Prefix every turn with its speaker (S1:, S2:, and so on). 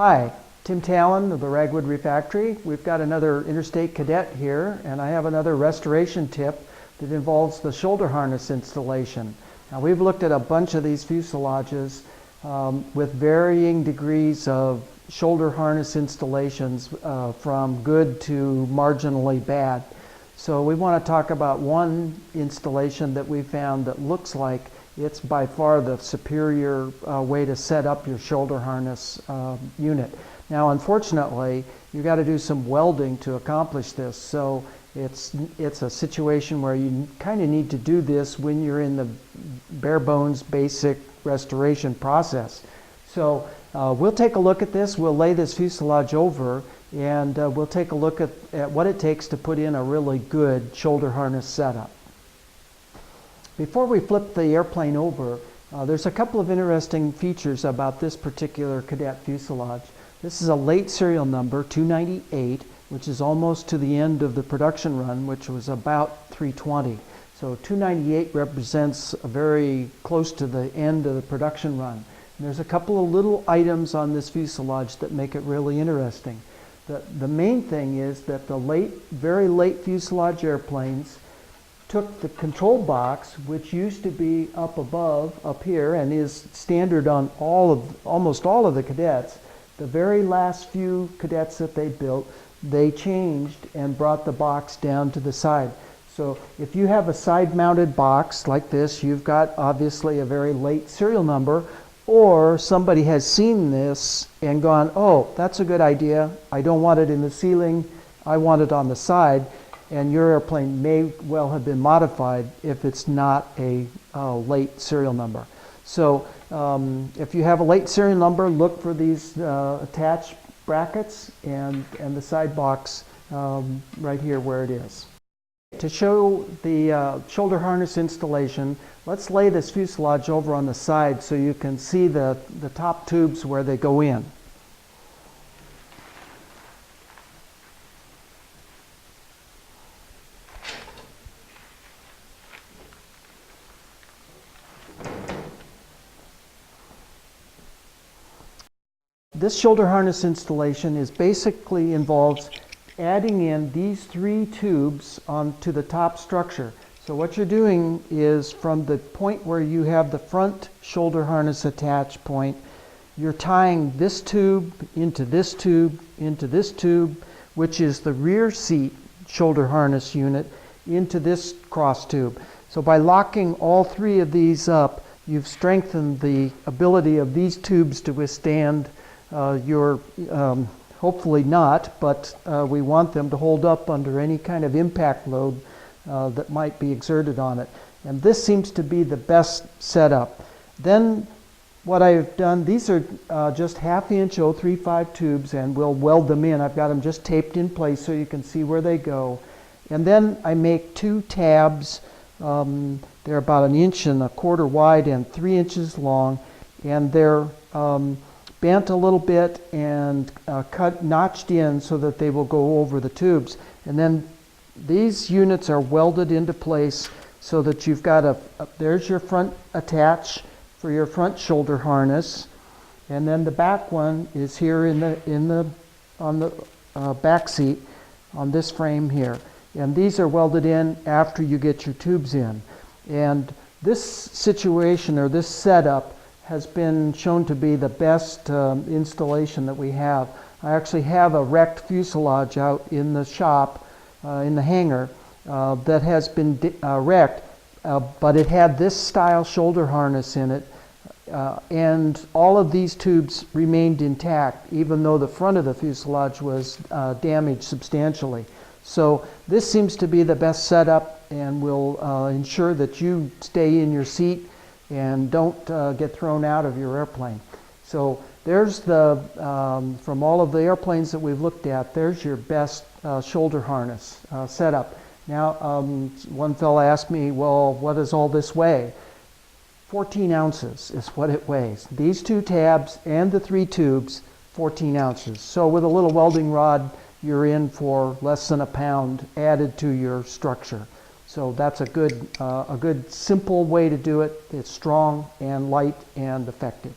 S1: Hi, Tim Talen of the Ragwood Refactory. We've got another Interstate Cadet here, and I have another restoration tip that involves the shoulder harness installation. Now, we've looked at a bunch of these fuselages with varying degrees of shoulder harness installations from good to marginally bad. So we want to talk about one installation that we found that looks like it's by far the superior way to set up your shoulder harness unit. Now, unfortunately, you've got to do some welding to accomplish this. So it's a situation where you kind of need to do this when you're in the bare bones basic restoration process. So we'll take a look at this. We'll lay this fuselage over, and we'll take a look at what it takes to put in a really good shoulder harness setup. Before we flip the airplane over, there's a couple of interesting features about this particular Cadet fuselage. This is a late serial number, 298, which is almost to the end of the production run, which was about 320. So 298 represents very close to the end of the production run. And there's a couple of little items on this fuselage that make it really interesting. The main thing is that the very late fuselage airplanes took the control box, which used to be up above, up here, and is standard on almost all of the Cadets. The very last few Cadets that they built, they changed and brought the box down to the side. So if you have a side-mounted box like this, you've got obviously a very late serial number, or somebody has seen this and gone, oh, that's a good idea. I don't want it in the ceiling. I want it on the side. And your airplane may well have been modified if it's not a late serial number. So if you have a late serial number, look for these attached brackets and the side box right here where it is. To show the shoulder harness installation, let's lay this fuselage over on the side so you can see the top tubes where they go in. This shoulder harness installation basically involves adding in these three tubes onto the top structure. So what you're doing is from the point where you have the front shoulder harness attach point, you're tying this tube into this tube, into this tube, which is the rear seat shoulder harness unit, into this cross tube. So by locking all three of these up, you've strengthened the ability of these tubes to withstand hopefully not, but we want them to hold up under any kind of impact load that might be exerted on it. And this seems to be the best setup. Then what I've done, these are just 1/2 inch 035 tubes, and we'll weld them in. I've got them just taped in place so you can see where they go. And then I make two tabs. They're about 1 1/4 inches wide and 3 inches long, and they're bent a little bit and notched in so that they will go over the tubes. And then these units are welded into place so that you've got there's your front attach for your front shoulder harness, and then the back one is here on the back seat on this frame here. And these are welded in after you get your tubes in. And this situation or this setup has been shown to be the best installation that we have. I actually have a wrecked fuselage out in the shop, in the hangar, that has been wrecked, but it had this style shoulder harness in it, and all of these tubes remained intact, even though the front of the fuselage was damaged substantially. So this seems to be the best setup, and will ensure that you stay in your seat and don't get thrown out of your airplane. So there's from all of the airplanes that we've looked at, there's your best shoulder harness setup. Now, one fellow asked me, well, what does all this weigh? 14 ounces is what it weighs. These two tabs and the three tubes, 14 ounces. So with a little welding rod, you're in for less than a pound added to your structure. So that's a good simple way to do it. It's strong and light and effective.